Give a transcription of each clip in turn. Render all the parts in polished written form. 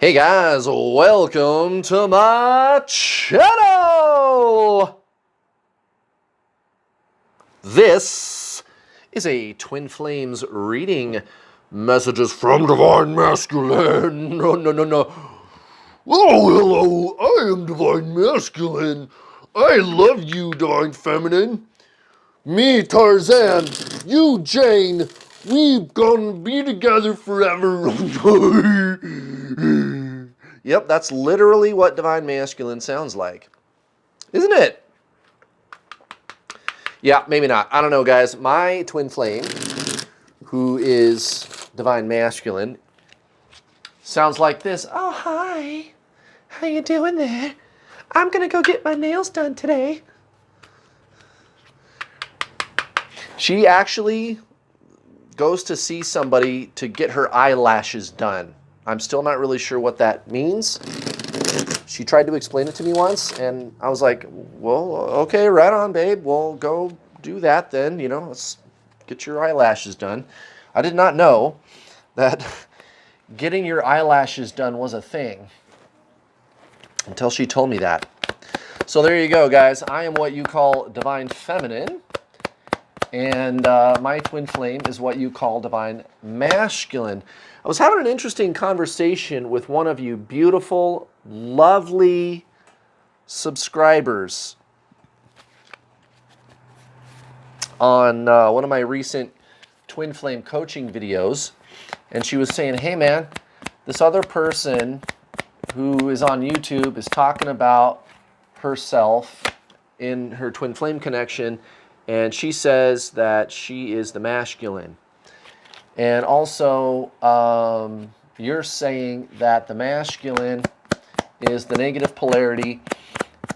Hey guys, welcome to my channel! This is a Twin Flames reading. Messages from Divine Masculine. No. Oh, hello, I am Divine Masculine. I love you, Divine Feminine. Me, Tarzan, you, Jane, we gonna be together forever. Yep, that's literally what Divine Masculine sounds like. Isn't it? Yeah, maybe not. I don't know, guys. My twin flame, who is Divine Masculine, sounds like this. Oh, hi. How you doing there? I'm gonna go get my nails done today. She actually goes to see somebody to get her eyelashes done. I'm still not really sure what that means. She tried to explain it to me once, and I was like, well, okay, right on, babe. We'll go do that then. You know, let's get your eyelashes done. I did not know that getting your eyelashes done was a thing until she told me that. So there you go, guys. I am what you call Divine Feminine, and my twin flame is what you call Divine Masculine. I was having an interesting conversation with one of you beautiful, lovely subscribers on one of my recent twin flame coaching videos, and she was saying, hey man, this other person who is on YouTube is talking about herself in her twin flame connection, and she says that she is the masculine. And also, you're saying that the masculine is the negative polarity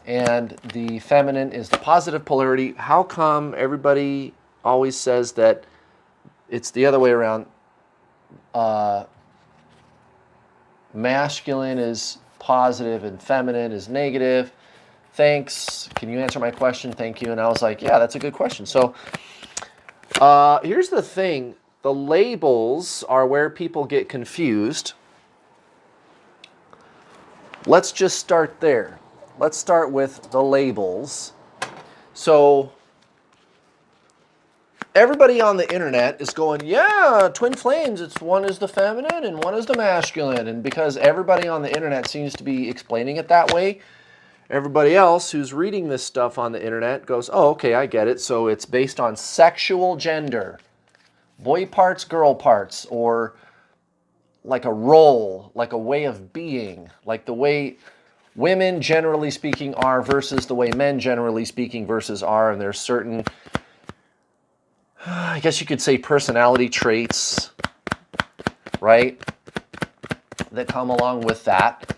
and the feminine is the positive polarity. How come everybody always says that it's the other way around? Masculine is positive and feminine is negative. Thanks. Can you answer my question? Thank you. And I was like, yeah, that's a good question. So here's the thing. The labels are where people get confused. Let's just start there. Let's start with the labels. So everybody on the internet is going, yeah, twin flames, it's one is the feminine and one is the masculine. And because everybody on the internet seems to be explaining it that way, everybody else who's reading this stuff on the internet goes, oh, okay, I get it. So it's based on sexual gender. Boy parts, girl parts, or like a role, like a way of being, like the way women generally speaking are versus the way men generally speaking versus are. And there's certain, I guess you could say, personality traits, right, that come along with that,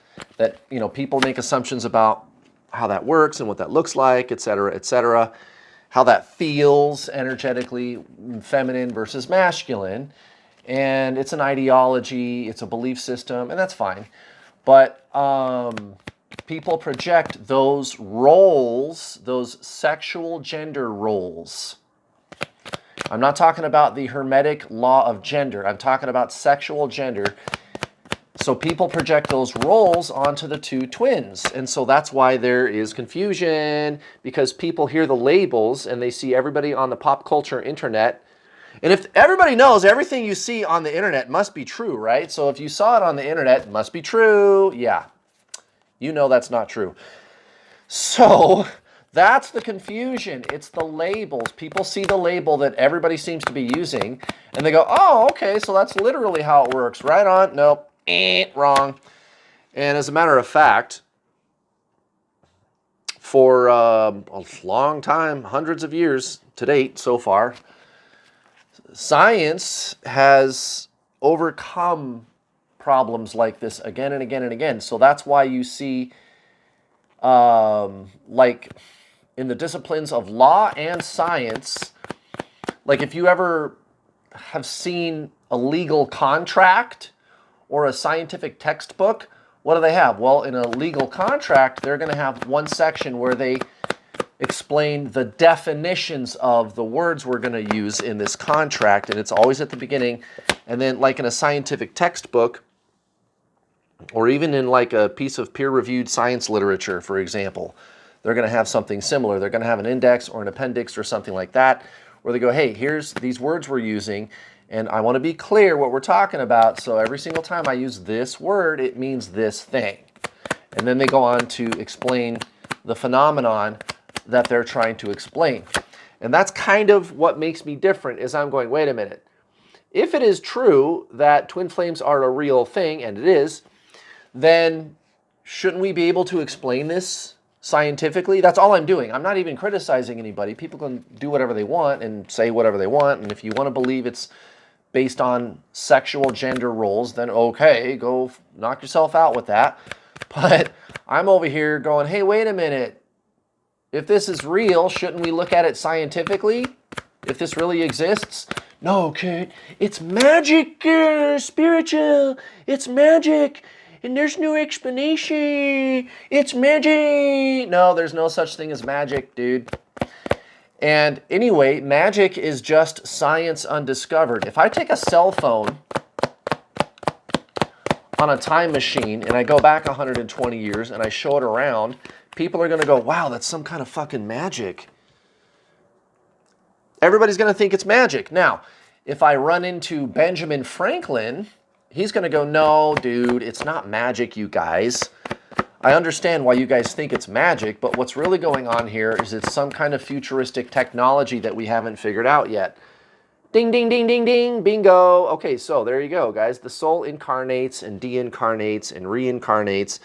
you know, people make assumptions about how that works and what that looks like, et cetera, how that feels energetically, feminine versus masculine. And it's an ideology, it's a belief system, and that's fine. But people project those roles, those sexual gender roles. I'm not talking about the Hermetic law of gender. I'm talking about sexual gender. So people project those roles onto the two twins. And so that's why there is confusion, because people hear the labels and they see everybody on the pop culture internet. And if everybody knows everything you see on the internet must be true, right? So if you saw it on the internet, it must be true. Yeah, you know that's not true. So that's the confusion. It's the labels. People see the label that everybody seems to be using, and they go, oh, okay, so that's literally how it works. Right on? Nope. Wrong. And as a matter of fact, for a long time, hundreds of years to date so far, science has overcome problems like this again and again and again. So that's why you see, like in the disciplines of law and science, like if you ever have seen a legal contract or a scientific textbook, what do they have? Well, in a legal contract, they're going to have one section where they explain the definitions of the words we're going to use in this contract, and it's always at the beginning. And then like in a scientific textbook, or even in like a piece of peer-reviewed science literature, for example, they're going to have something similar. They're going to have an index or an appendix or something like that, where they go, hey, here's these words we're using, and I want to be clear what we're talking about, so every single time I use this word, it means this thing. And then they go on to explain the phenomenon that they're trying to explain. And that's kind of what makes me different, is I'm going, wait a minute. If it is true that twin flames are a real thing, and it is, then shouldn't we be able to explain this scientifically? That's all I'm doing. I'm not even criticizing anybody. People can do whatever they want and say whatever they want. And if you want to believe it's based on sexual gender roles, then okay, go knock yourself out with that. But I'm over here going, hey, wait a minute. If this is real, shouldn't we look at it scientifically? If this really exists? No, Kurt, it's magic, spiritual. It's magic. And there's no explanation. It's magic. No, there's no such thing as magic, dude. And anyway, magic is just science undiscovered. If I take a cell phone on a time machine and I go back 120 years and I show it around, people are going to go, wow, that's some kind of fucking magic. Everybody's going to think it's magic. Now, if I run into Benjamin Franklin, he's going to go, no, dude, it's not magic, you guys. I understand why you guys think it's magic, but what's really going on here is it's some kind of futuristic technology that we haven't figured out yet. Ding, ding, ding, ding, ding, bingo. Okay, so there you go, guys. The soul incarnates and deincarnates and reincarnates.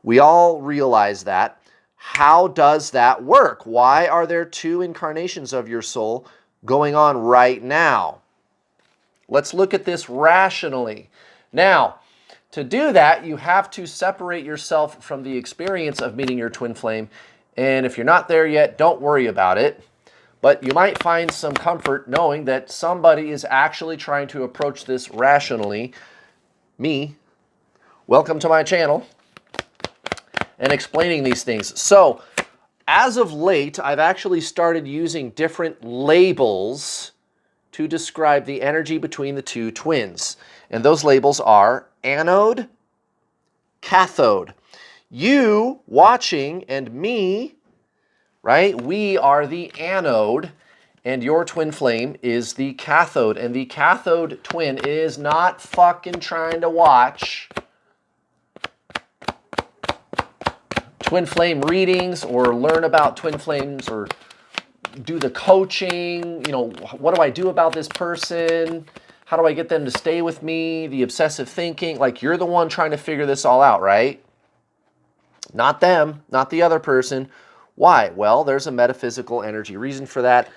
We all realize that. How does that work? Why are there two incarnations of your soul going on right now? Let's look at this rationally. Now, to do that, you have to separate yourself from the experience of meeting your twin flame. And if you're not there yet, don't worry about it. But you might find some comfort knowing that somebody is actually trying to approach this rationally. Me. Welcome to my channel. And explaining these things. So, as of late, I've actually started using different labels to describe the energy between the two twins. And those labels are anode, cathode. You watching and me, right? We are the anode and your twin flame is the cathode. And the cathode twin is not fucking trying to watch twin flame readings or learn about twin flames or do the coaching, you know, what do I do about this person? How do I get them to stay with me? The obsessive thinking, like you're the one trying to figure this all out, right? Not them, not the other person. Why? Well, there's a metaphysical energy reason for that.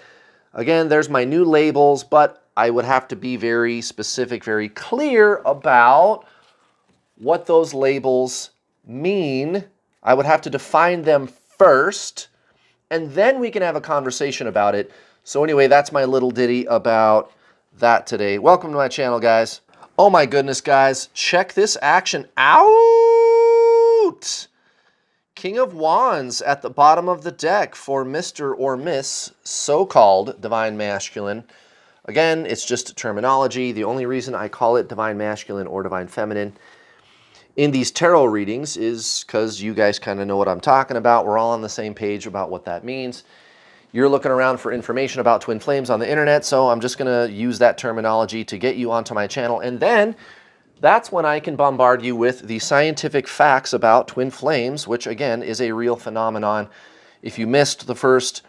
Again, there's my new labels, but I would have to be very specific, very clear about what those labels mean. I would have to define them first, and then we can have a conversation about it. So anyway, that's my little ditty about that today. Welcome to my channel, guys. Oh my goodness, guys. Check this action out. King of Wands at the bottom of the deck for Mr. or Miss, so-called Divine Masculine. Again, it's just terminology. The only reason I call it Divine Masculine or Divine Feminine in these tarot readings is because you guys kind of know what I'm talking about. We're all on the same page about what that means. You're looking around for information about twin flames on the internet, so I'm just going to use that terminology to get you onto my channel. And then that's when I can bombard you with the scientific facts about twin flames, which again is a real phenomenon. If you missed the first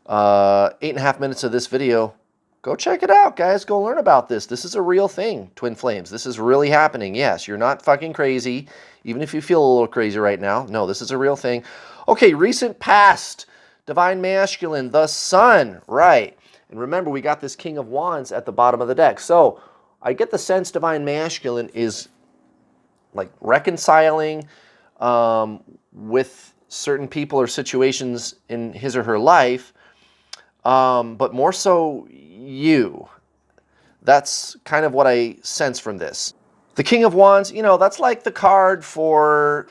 8.5 minutes of this video, go check it out, guys. Go learn about this. This is a real thing, twin flames. This is really happening. Yes, you're not fucking crazy, even if you feel a little crazy right now. No, this is a real thing. Okay, recent past. Divine Masculine, the Sun, right. And remember, we got this King of Wands at the bottom of the deck. So I get the sense Divine Masculine is like reconciling with certain people or situations in his or her life, but more so you. That's kind of what I sense from this. The King of Wands, you know, that's like the card for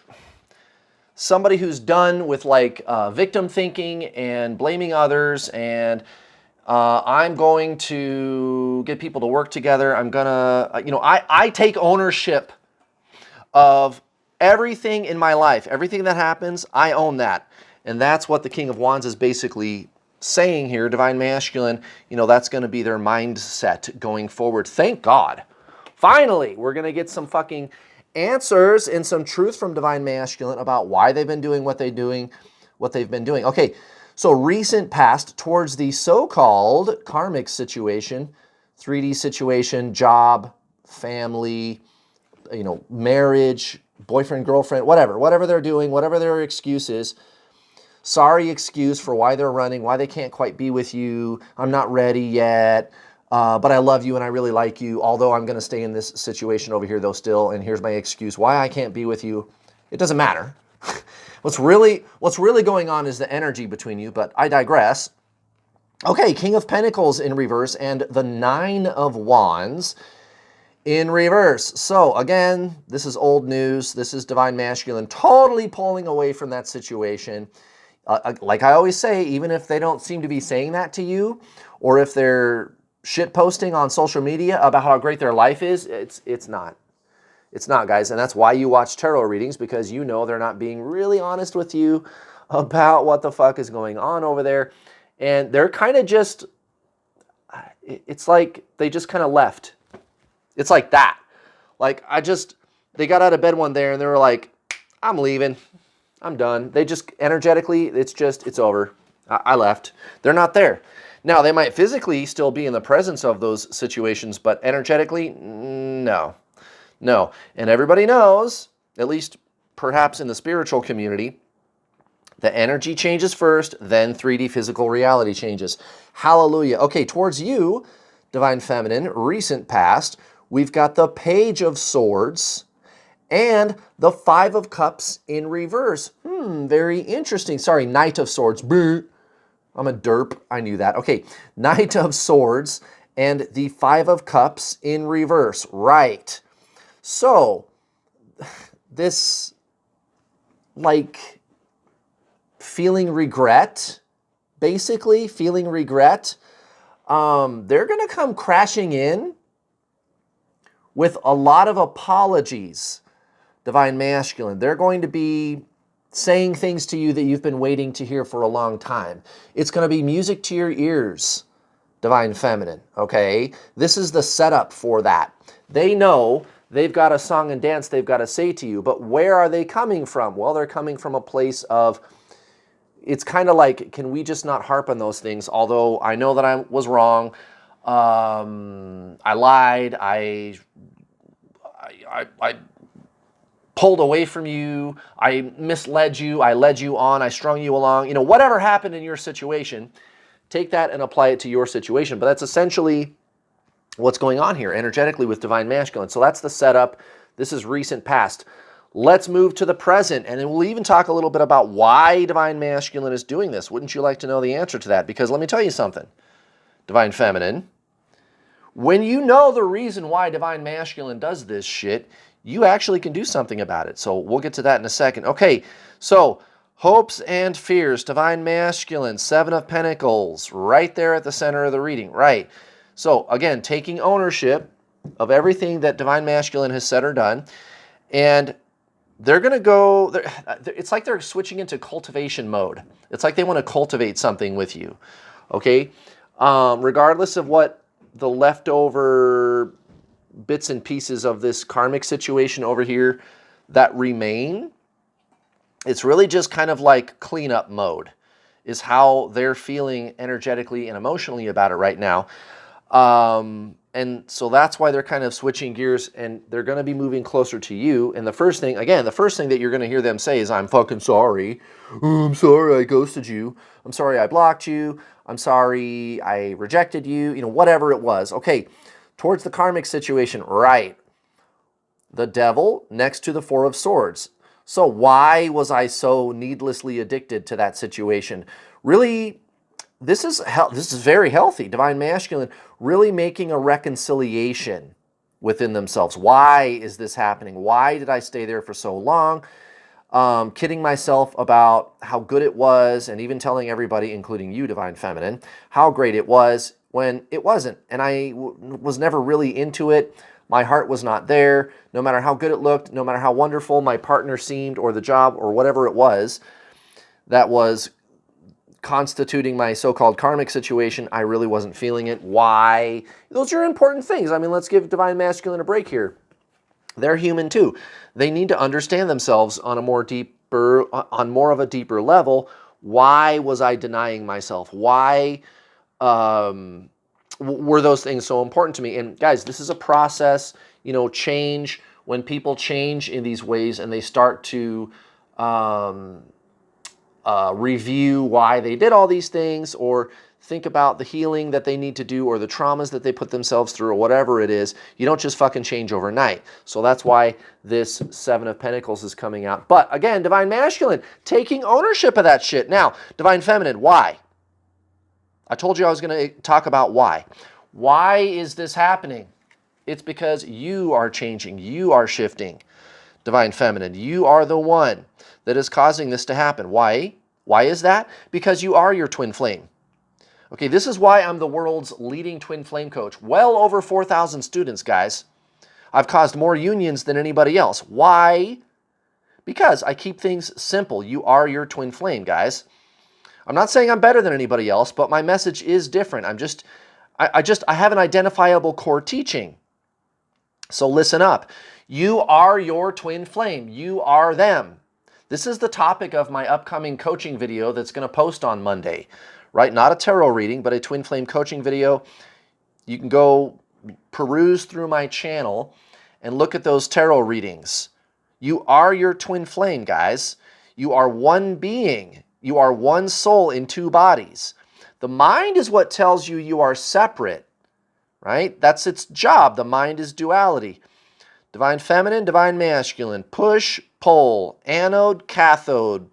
somebody who's done with like victim thinking and blaming others and I'm going to get people to work together. I'm gonna, you know, I take ownership of everything in my life. Everything that happens, I own that. And that's what the King of Wands is basically saying here, Divine Masculine. That's going to be their mindset going forward. Thank God. Finally, we're going to get some fucking answers and some truth from Divine Masculine about why they've been doing what they've been doing. Okay, so recent past towards the so-called karmic situation, 3D situation, job, family, marriage, boyfriend, girlfriend, whatever they're doing, whatever their excuse is. Sorry excuse for why they're running, why they can't quite be with you. I'm not ready yet, but I love you and I really like you, although I'm going to stay in this situation over here though still, and here's my excuse why I can't be with you. It doesn't matter. What's really going on is the energy between you, but I digress. Okay, King of Pentacles in reverse and the Nine of Wands in reverse. So again, this is old news. This is Divine Masculine totally pulling away from that situation. Like I always say, even if they don't seem to be saying that to you, or if they're shit posting on social media about how great their life is, it's not. It's not, guys. And that's why you watch tarot readings, because they're not being really honest with you about what the fuck is going on over there. And they're kind of just, it's like they just kind of left. It's like that. Like they got out of bed one day and they were like, I'm leaving. I'm done. They just energetically, it's over. I left. They're not there. Now, they might physically still be in the presence of those situations, but energetically, no. No. And everybody knows, at least perhaps in the spiritual community, the energy changes first, then 3D physical reality changes. Hallelujah. Okay, towards you, Divine Feminine, recent past, we've got the Page of Swords and the Five of Cups in reverse. Very interesting. Sorry, Knight of Swords. I'm a derp. I knew that. Okay, Knight of Swords and the Five of Cups in reverse. Right. So, this, like, feeling regret, basically, feeling regret, they're going to come crashing in with a lot of apologies, Divine Masculine. They're going to be saying things to you that you've been waiting to hear for a long time. It's going to be music to your ears, Divine Feminine, okay? This is the setup for that. They know they've got a song and dance they've got to say to you, but where are they coming from? Well, they're coming from a place of, it's kind of like, can we just not harp on those things? Although I know that I was wrong. I lied. I pulled away from you. I misled you. I led you on. I strung you along. Whatever happened in your situation, take that and apply it to your situation. But that's essentially what's going on here energetically with Divine Masculine. So that's the setup. This is recent past. Let's move to the present, and then we'll even talk a little bit about why Divine Masculine is doing this. Wouldn't you like to know the answer to that? Because let me tell you something, Divine Feminine. When you know the reason why Divine Masculine does this shit, you actually can do something about it. So we'll get to that in a second. Okay, so hopes and fears, Divine Masculine, Seven of Pentacles, right there at the center of the reading, right? So again, taking ownership of everything that Divine Masculine has said or done, and they're going to go, it's like they're switching into cultivation mode. It's like they want to cultivate something with you, okay? Regardless of what the leftover bits and pieces of this karmic situation over here that remain, it's really just kind of like cleanup mode is how they're feeling energetically and emotionally about it right now. And so that's why they're kind of switching gears, and they're going to be moving closer to you. And the first thing that you're going to hear them say is, I'm fucking sorry. Oh, I'm sorry I ghosted you. I'm sorry I blocked you. I'm sorry I rejected you. Whatever it was. Okay, towards the karmic situation, right. The Devil next to the Four of Swords. So why was I so needlessly addicted to that situation? Really, this is very healthy. Divine Masculine really making a reconciliation within themselves. Why is this happening? Why did I stay there for so long? Kidding myself about how good it was, and even telling everybody, including you, Divine Feminine, how great it was when it wasn't. And I was never really into it. My heart was not there. No matter how good it looked, no matter how wonderful my partner seemed or the job or whatever it was that was constituting my so-called karmic situation, I really wasn't feeling it. Why? Those are important things. I mean, let's give Divine Masculine a break here. They're human too. They need to understand themselves on more of a deeper level. Why was I denying myself? Why were those things so important to me? And guys, this is a process, change. When people change in these ways and they start to review why they did all these things, or think about the healing that they need to do, or the traumas that they put themselves through, or whatever it is, you don't just fucking change overnight. So that's why this Seven of Pentacles is coming out. But again, Divine Masculine, taking ownership of that shit. Now, Divine Feminine, why? I told you I was going to talk about why. Why is this happening? It's because you are changing. You are shifting. Divine Feminine, you are the one that is causing this to happen. Why? Why is that? Because you are your twin flame. Okay, this is why I'm the world's leading twin flame coach. Well over 4,000 students, guys. I've caused more unions than anybody else. Why? Because I keep things simple. You are your twin flame, guys. I'm not saying I'm better than anybody else, but my message is different. I have an identifiable core teaching. So listen up. You are your twin flame. You are them. This is the topic of my upcoming coaching video that's going to post on Monday, right? Not a tarot reading, but a twin flame coaching video. You can go peruse through my channel and look at those tarot readings. You are your twin flame, guys. You are one being. You are one soul in two bodies. The mind is what tells you you are separate, right? That's its job. The mind is duality. Divine Feminine, Divine Masculine, push, pull, anode, cathode,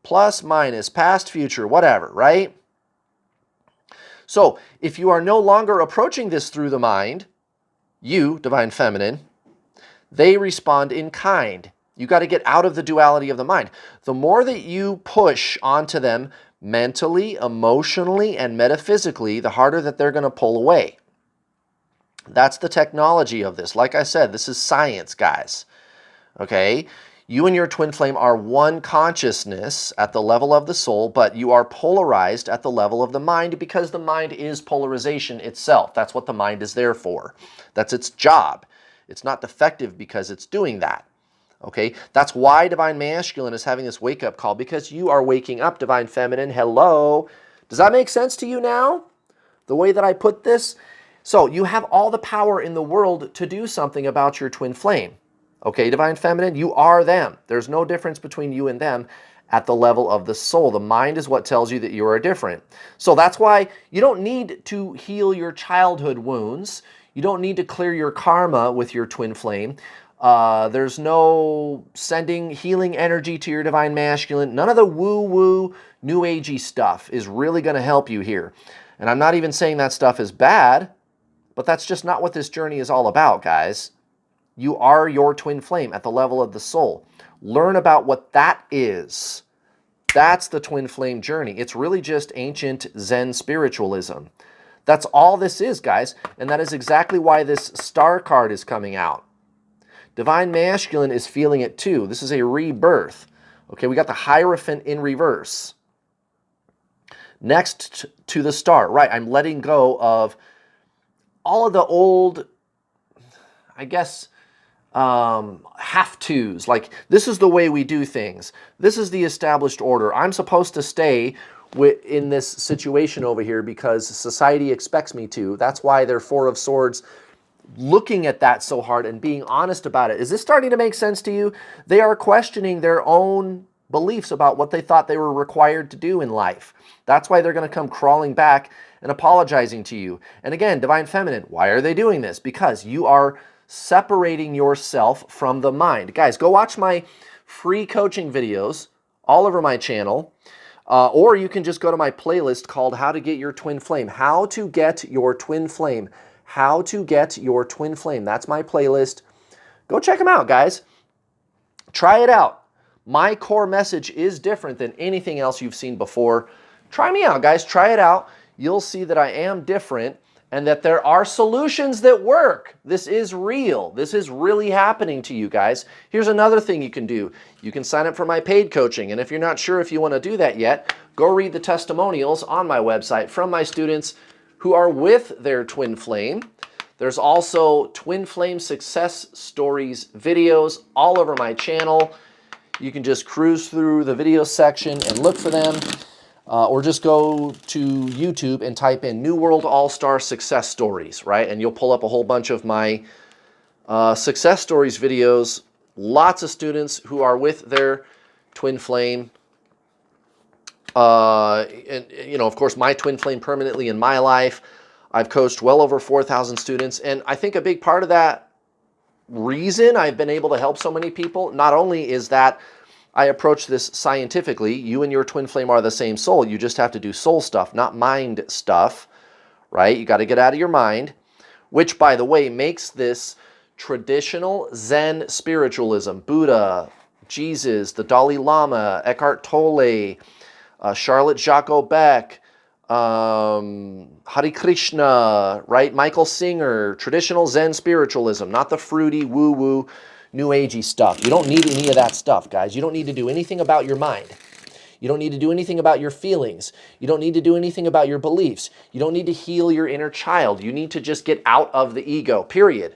plus, minus, past, future, whatever, right? So if you are no longer approaching this through the mind, you, Divine Feminine, they respond in kind. You got to get out of the duality of the mind. The more that you push onto them mentally, emotionally, and metaphysically, the harder that they're going to pull away. That's the technology of this. Like I said, this is science, guys. Okay? You and your twin flame are one consciousness at the level of the soul, but you are polarized at the level of the mind, because the mind is polarization itself. That's what the mind is there for. That's its job. It's not defective because it's doing that. Okay? That's why Divine Masculine is having this wake-up call, because you are waking up, Divine Feminine. Hello? Does that make sense to you now? The way that I put this? So you have all the power in the world to do something about your twin flame. Okay, Divine Feminine, you are them. There's no difference between you and them at the level of the soul. The mind is what tells you that you are different. So that's why you don't need to heal your childhood wounds. You don't need to clear your karma with your twin flame. There's no sending healing energy to your Divine Masculine. None of the woo-woo, new agey stuff is really going to help you here. And I'm not even saying that stuff is bad, but that's just not what this journey is all about, guys. You are your twin flame at the level of the soul. Learn about what that is. That's the twin flame journey. It's really just ancient Zen spiritualism. That's all this is, guys. And that is exactly why this star card is coming out. Divine Masculine is feeling it too. This is a rebirth. Okay, we got the Hierophant in reverse. Next to the star. Right, I'm letting go of all of the old, I guess, have-tos. Like, this is the way we do things. This is the established order. I'm supposed to stay in this situation over here because society expects me to. That's why they're Four of Swords looking at that so hard and being honest about it. Is this starting to make sense to you? They are questioning their own beliefs about what they thought they were required to do in life. That's why they're going to come crawling back and apologizing to you. And again, Divine Feminine, why are they doing this? Because you are separating yourself from the mind. Guys, go watch my free coaching videos all over my channel, or you can just go to my playlist called How to Get Your Twin Flame. How to Get Your Twin Flame. How to Get Your Twin Flame. That's my playlist. Go check them out, guys. Try it out. My core message is different than anything else you've seen before. Try me out, guys. Try it out. You'll see that I am different, and that there are solutions that work. This is real. This is really happening to you guys. Here's another thing you can do. You can sign up for my paid coaching, and if you're not sure if you want to do that yet, go read the testimonials on my website from my students who are with their twin flame. There's also twin flame success stories videos all over my channel. You can just cruise through the video section and look for them, or just go to YouTube and type in New World All-Star Success Stories, right? And you'll pull up a whole bunch of my success stories videos. Lots of students who are with their twin flame. And you know, of course, my twin flame permanently in my life. I've coached well over 4,000 students, and I think a big part of that reason I've been able to help so many people, not only is that I approach this scientifically, you and your twin flame are the same soul, you just have to do soul stuff, not mind stuff, right? You got to get out of your mind, which, by the way, makes this traditional Zen spiritualism, Buddha, Jesus, the Dalai Lama, Eckhart Tolle, Charlotte Jacques-Beck, Hare Krishna, right? Michael Singer, traditional Zen spiritualism, not the fruity, woo-woo, new agey stuff. You don't need any of that stuff, guys. You don't need to do anything about your mind. You don't need to do anything about your feelings. You don't need to do anything about your beliefs. You don't need to heal your inner child. You need to just get out of the ego, period.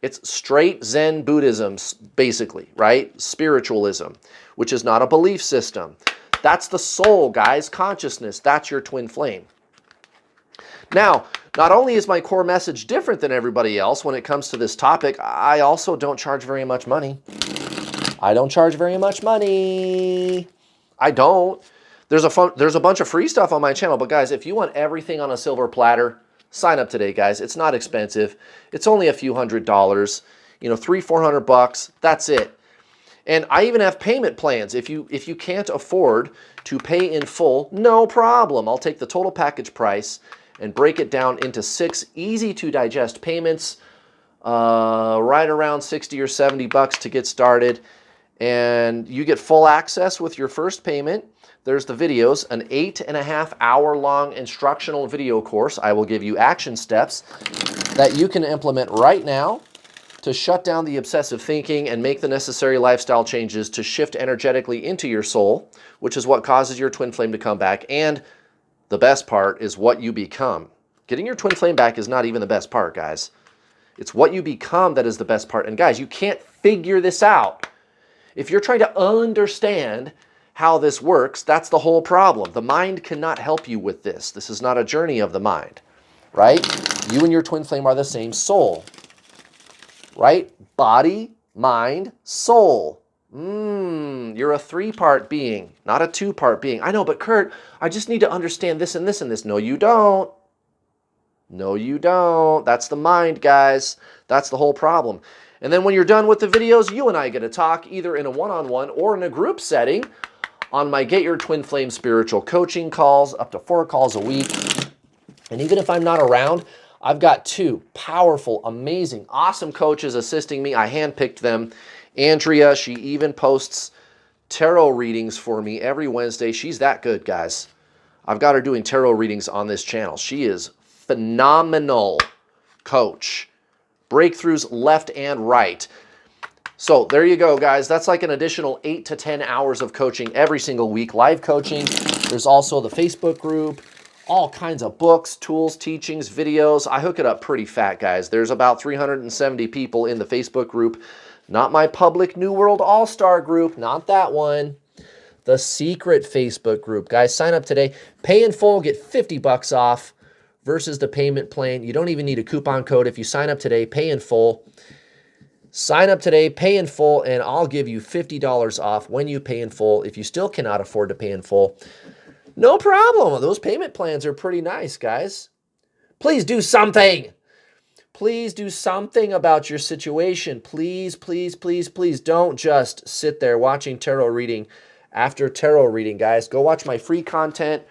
It's straight Zen Buddhism, basically, right? Spiritualism, which is not a belief system. That's the soul, guys, consciousness. That's your twin flame. Now, not only is my core message different than everybody else when it comes to this topic, I also don't charge very much money. I don't charge very much money. I don't. There's a bunch of free stuff on my channel, but guys, if you want everything on a silver platter, sign up today, guys. It's not expensive. It's only a few $100s, you know, $300-400. That's it. And I even have payment plans. If you can't afford to pay in full, no problem. I'll take the total package price and break it down into 6 easy to digest payments, right around 60 or 70 bucks to get started. And you get full access with your first payment. There's the videos, an 8.5-hour long instructional video course. I will give you action steps that you can implement right now to shut down the obsessive thinking and make the necessary lifestyle changes to shift energetically into your soul, which is what causes your twin flame to come back. And the best part is what you become. Getting your twin flame back is not even the best part, guys. It's what you become that is the best part. And guys, you can't figure this out. If you're trying to understand how this works, that's the whole problem. The mind cannot help you with this. This is not a journey of the mind, right? You and your twin flame are the same soul. Right? Body, mind, soul. You're a 3-part being, not a 2-part being. I know, but Kurt, I just need to understand this and this and this. No, you don't. No, you don't. That's the mind, guys. That's the whole problem. And then when you're done with the videos, you and I get to talk either in a one-on-one or in a group setting on my Get Your Twin Flame spiritual coaching calls, up to 4 calls a week. And even if I'm not around, I've got 2 powerful, amazing, awesome coaches assisting me. I handpicked them. Andrea, she even posts tarot readings for me every Wednesday. She's that good, guys. I've got her doing tarot readings on this channel. She is phenomenal coach. Breakthroughs left and right. So there you go, guys. That's like an additional 8 to 10 hours of coaching every single week, live coaching. There's also the Facebook group. All kinds of books, tools, teachings, videos. I hook it up pretty fat, guys. There's about 370 people in the Facebook group. Not my public New World All-Star group. Not that one. The secret Facebook group. Guys, sign up today. Pay in full, get 50 bucks off versus the payment plan. You don't even need a coupon code. If you sign up today, pay in full. Sign up today, pay in full, and I'll give you $50 off when you pay in full. If you still cannot afford to pay in full, no problem. Those payment plans are pretty nice, guys. Please do something. Please do something about your situation. Please, please, please, please don't just sit there watching tarot reading after tarot reading, guys. Go watch my free content.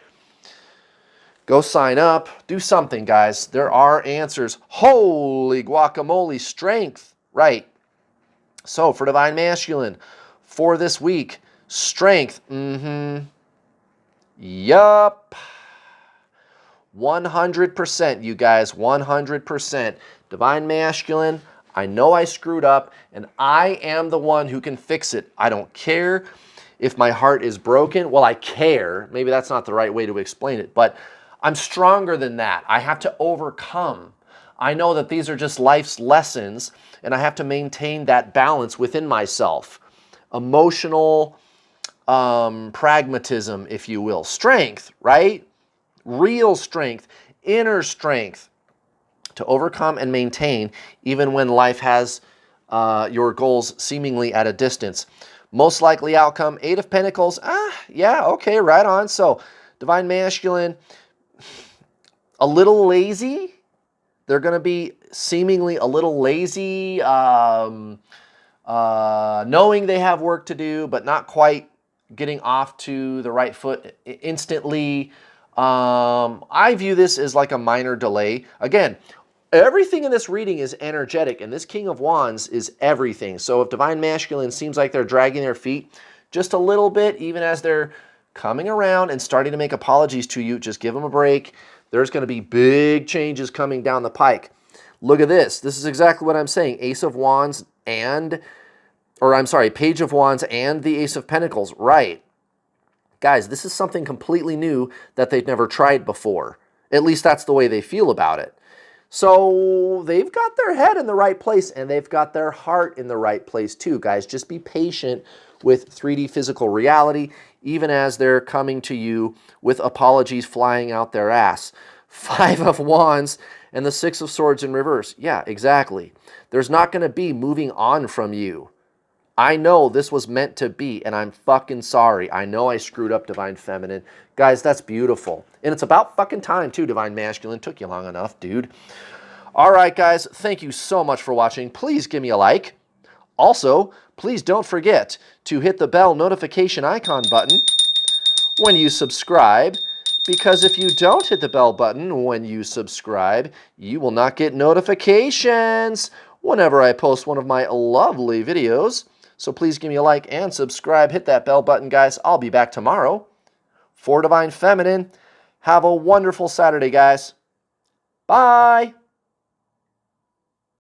Go sign up. Do something, guys. There are answers. Holy guacamole, strength. Right. So for Divine Masculine, for this week, strength. Yup. 100%, you guys, 100%. Divine Masculine, I know I screwed up, and I am the one who can fix it. I don't care if my heart is broken. Well, I care. Maybe that's not the right way to explain it, but I'm stronger than that. I have to overcome. I know that these are just life's lessons, and I have to maintain that balance within myself. Emotional pragmatism, if you will. Strength, right? Real strength, inner strength to overcome and maintain even when life has your goals seemingly at a distance. Most likely outcome, 8 of Pentacles. Yeah, okay, right on. So, Divine Masculine, a little lazy. They're going to be seemingly a little lazy, knowing they have work to do, but not quite getting off to the right foot instantly. I view this as like a minor delay. Again, everything in this reading is energetic, and this King of Wands is everything. So if Divine Masculine seems like they're dragging their feet just a little bit, even as they're coming around and starting to make apologies to you, just give them a break. There's going to be big changes coming down the pike. Look at this. This is exactly what I'm saying. Ace of Wands and, or I'm sorry, Page of Wands and the Ace of Pentacles. Right. Guys, this is something completely new that they've never tried before. At least that's the way they feel about it. So they've got their head in the right place, and they've got their heart in the right place too, guys. Just be patient with 3D physical reality, even as they're coming to you with apologies flying out their ass. 5 of Wands and the 6 of Swords in reverse. Yeah, exactly. There's not going to be moving on from you. I know this was meant to be, and I'm fucking sorry. I know I screwed up, Divine Feminine. Guys, that's beautiful. And it's about fucking time, too, Divine Masculine. Took you long enough, dude. All right, guys. Thank you so much for watching. Please give me a like. Also, please don't forget to hit the bell notification icon button when you subscribe, because if you don't hit the bell button when you subscribe, you will not get notifications whenever I post one of my lovely videos. So please give me a like and subscribe. Hit that bell button, guys. I'll be back tomorrow for Divine Feminine. Have a wonderful Saturday, guys. Bye.